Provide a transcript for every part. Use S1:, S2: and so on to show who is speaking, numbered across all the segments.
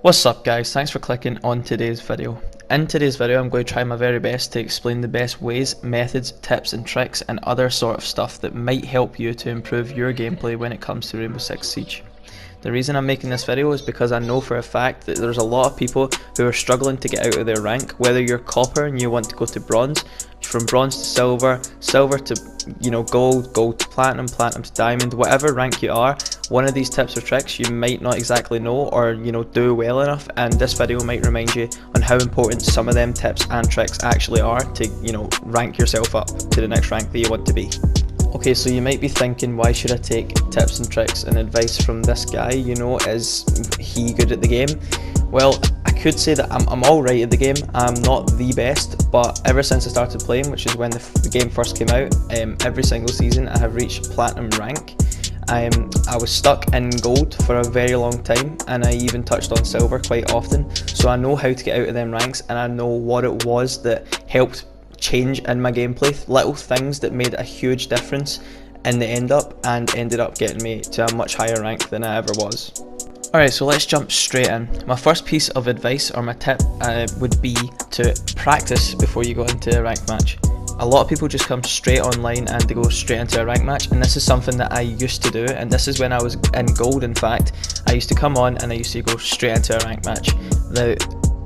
S1: What's up guys, thanks for clicking on today's video. In today's video I'm going to try my very best to explain the best ways, methods, tips and tricks and other sort of stuff that might help you to improve your gameplay when it comes to Rainbow Six Siege. The reason I'm making this video is because I know for a fact that there's a lot of people who are struggling to get out of their rank, whether you're copper and you want to go to bronze, from bronze to silver, silver to gold, gold to platinum, platinum to diamond, whatever rank you are, one of these tips or tricks you might not exactly know or do well enough, and this video might remind you on how important some of them tips and tricks actually are to rank yourself up to the next rank that you want to be. Okay, so you might be thinking, why should I take tips and tricks and advice from this guy? Is he good at the game? Well, I could say that I'm alright at the game. I'm not the best, but ever since I started playing, which is when the game first came out, every single season I have reached platinum rank. I was stuck in gold for a very long time, and I even touched on silver quite often, so I know how to get out of them ranks, and I know what it was that helped change in my gameplay, little things that made a huge difference in the ended up getting me to a much higher rank than I ever was. Alright, so let's jump straight in. My first piece of advice or my tip would be to practice before you go into a ranked match. A lot of people just come straight online and they go straight into a rank match, and this is something that I used to do, and this is when I was in gold. In fact, I used to come on and I used to go straight into a rank match. Now,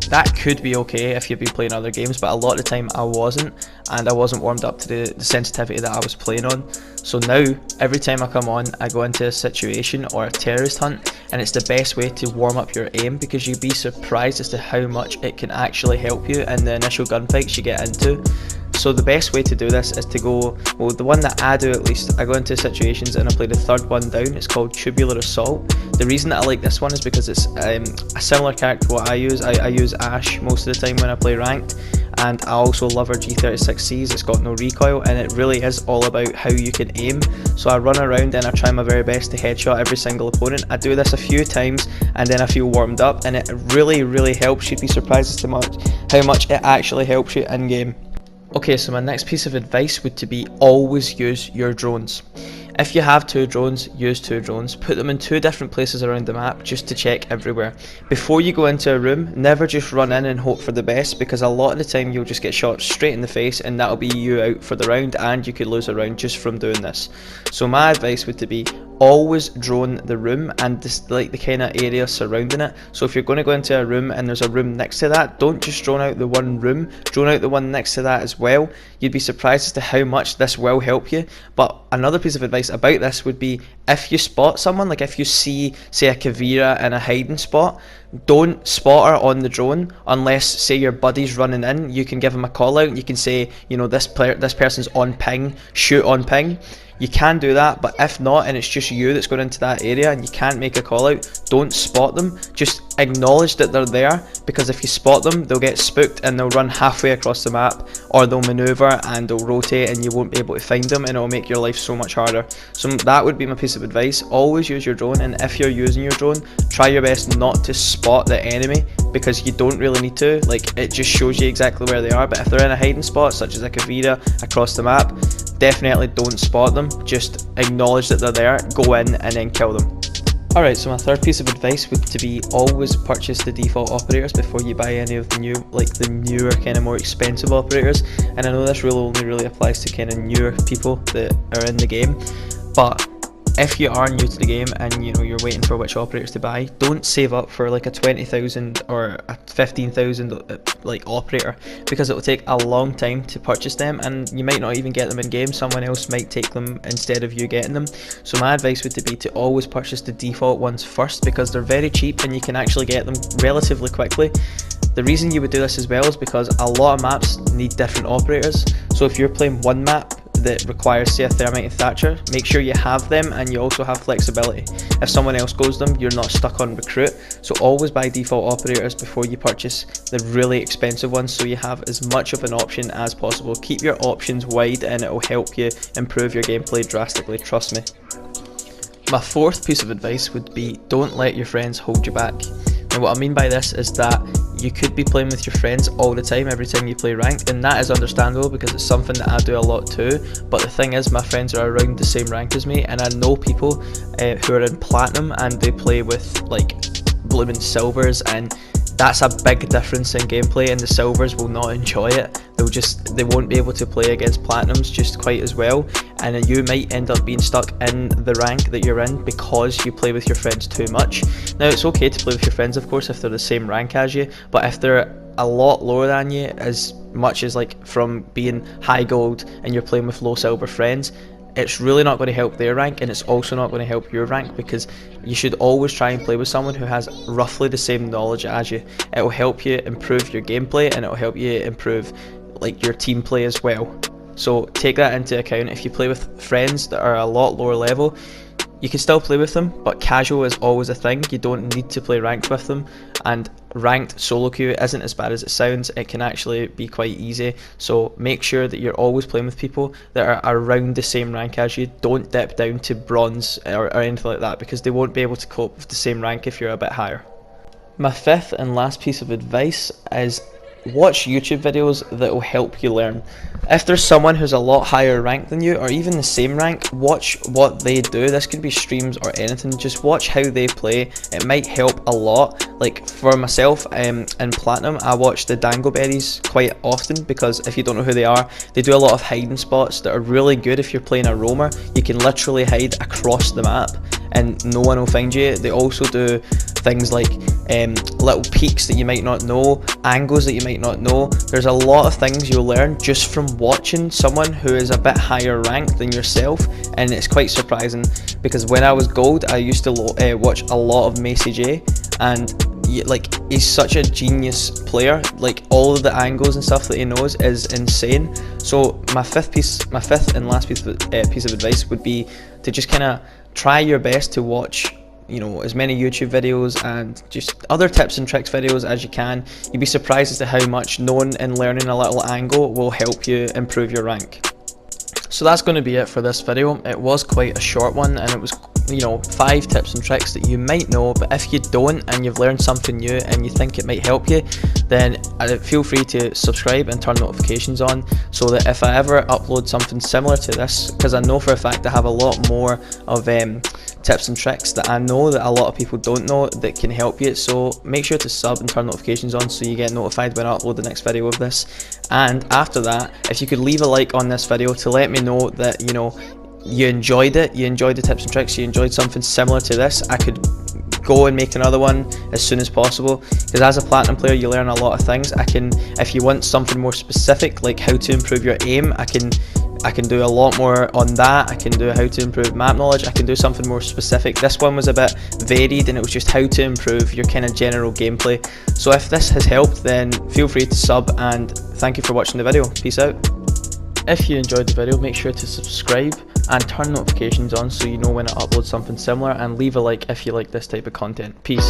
S1: that could be okay if you've been playing other games, but a lot of the time I wasn't, and I wasn't warmed up to the sensitivity that I was playing on. So now, every time I come on, I go into a situation or a terrorist hunt, and it's the best way to warm up your aim, because you'd be surprised as to how much it can actually help you in the initial gunfights you get into. So the best way to do this is to go, well, the one that I do at least, I go into situations and I play the third one down. It's called Tubular Assault. The reason that I like this one is because it's a similar character to what I use. I use Ash most of the time when I play ranked, and I also love her G36Cs. It's got no recoil, and it really is all about how you can aim. So I run around and I try my very best to headshot every single opponent. I do this a few times and then I feel warmed up, and it really helps. You'd be surprised as to how much it actually helps you in game. Okay, so my next piece of advice would to be always use your drones. If you have two drones, use two drones. Put them in two different places around the map just to check everywhere. Before you go into a room, never just run in and hope for the best, because a lot of the time you'll just get shot straight in the face and that'll be you out for the round, and you could lose a round just from doing this. So my advice would to be always drone the room and the kind of area surrounding it. So if you're going to go into a room and there's a room next to that, don't just drone out the one room, drone out the one next to that as well. You'd be surprised as to how much this will help you. But another piece of advice about this would be, if you spot someone, like if you see, say, a Kavira in a hiding spot, don't spot her on the drone unless, say, your buddy's running in. You can give him a call out and you can say, this person's on ping, shoot on ping. You can do that, but if not, and it's just you that's going into that area and you can't make a call out, don't spot them. Just acknowledge that they're there, because if you spot them, they'll get spooked and they'll run halfway across the map, or they'll maneuver and they'll rotate and you won't be able to find them, and it'll make your life so much harder. So that would be my piece of advice. Always use your drone, and if you're using your drone, try your best not to spot the enemy, because you don't really need to. Like, it just shows you exactly where they are. But if they're in a hiding spot, such as a Kavira across the map, definitely don't spot them. Just acknowledge that they're there, go in and then kill them. Alright, so my third piece of advice would to be always purchase the default operators before you buy any of the newer kind of more expensive operators. And I know this rule only really applies to kind of newer people that are in the game, but if you are new to the game and you're waiting for which operators to buy, don't save up for like a 20,000 or a 15,000 operator, because it will take a long time to purchase them, and you might not even get them in game. Someone else might take them instead of you getting them. So my advice would be to always purchase the default ones first, because they're very cheap and you can actually get them relatively quickly. The reason you would do this as well is because a lot of maps need different operators. So if you're playing one map that requires, say, a Thermite and Thatcher, make sure you have them, and you also have flexibility. If someone else goes them, you're not stuck on recruit. So always buy default operators before you purchase the really expensive ones, so you have as much of an option as possible. Keep your options wide and it will help you improve your gameplay drastically, trust me. My fourth piece of advice would be, don't let your friends hold you back. Now what I mean by this is that you could be playing with your friends all the time, every time you play ranked, and that is understandable because it's something that I do a lot too. But the thing is, my friends are around the same rank as me, and I know people who are in platinum and they play with like blooming silvers, and that's a big difference in gameplay, and the silvers will not enjoy it. They won't be able to play against platinums just quite as well, and you might end up being stuck in the rank that you're in because you play with your friends too much. Now, it's okay to play with your friends, of course, if they're the same rank as you, but if they're a lot lower than you, as much as like from being high gold and you're playing with low silver friends, it's really not going to help their rank, and it's also not going to help your rank, because you should always try and play with someone who has roughly the same knowledge as you. It will help you improve your gameplay, and it will help you improve like your team play as well. So take that into account. If you play with friends that are a lot lower level, you can still play with them, but casual is always a thing. You don't need to play ranked with them, and ranked solo queue isn't as bad as it sounds. It can actually be quite easy, so make sure that you're always playing with people that are around the same rank as you. Don't dip down to bronze or anything like that, because they won't be able to cope with the same rank if you're a bit higher. My fifth and last piece of advice is watch YouTube videos that will help you learn. If there's someone who's a lot higher rank than you, or even the same rank, watch what they do. This could be streams or anything. Just watch how they play. It might help a lot. Like for myself, in Platinum, I watch the Dangleberries quite often, because if you don't know who they are, they do a lot of hiding spots that are really good. If you're playing a roamer, you can literally hide across the map and no one will find you. They also do things like little peaks that you might not know, angles that you might not know. There's a lot of things you'll learn just from watching someone who is a bit higher ranked than yourself, and it's quite surprising, because when I was gold, I used to watch a lot of Macy J, and like, he's such a genius player. Like, all of the angles and stuff that he knows is insane. So my fifth and last piece of advice would be to just kind of try your best to watch, you know, as many YouTube videos and just other tips and tricks videos as you can. You'd be surprised as to how much knowing and learning a little angle will help you improve your rank. So that's going to be it for this video. It was quite a short one, and it was, you know, 5 tips and tricks that you might know, but if you don't and you've learned something new and you think it might help you, then feel free to subscribe and turn notifications on, so that if I ever upload something similar to this, because I know for a fact I have a lot more of tips and tricks that I know that a lot of people don't know that can help you. So make sure to sub and turn notifications on so you get notified when I upload the next video of this. And after that, if you could leave a like on this video to let me know that, you know, you enjoyed it, you enjoyed the tips and tricks, you enjoyed something similar to this, I could go and make another one as soon as possible, because as a platinum player you learn a lot of things. If you want something more specific, like how to improve your aim, I can do a lot more on that. I can do how to improve map knowledge. I can do something more specific. This one was a bit varied, and it was just how to improve your kind of general gameplay. So if this has helped, then feel free to sub, and thank you for watching the video. Peace out. If you enjoyed the video, make sure to subscribe and turn notifications on so you know when I upload something similar, and leave a like if you like this type of content. Peace.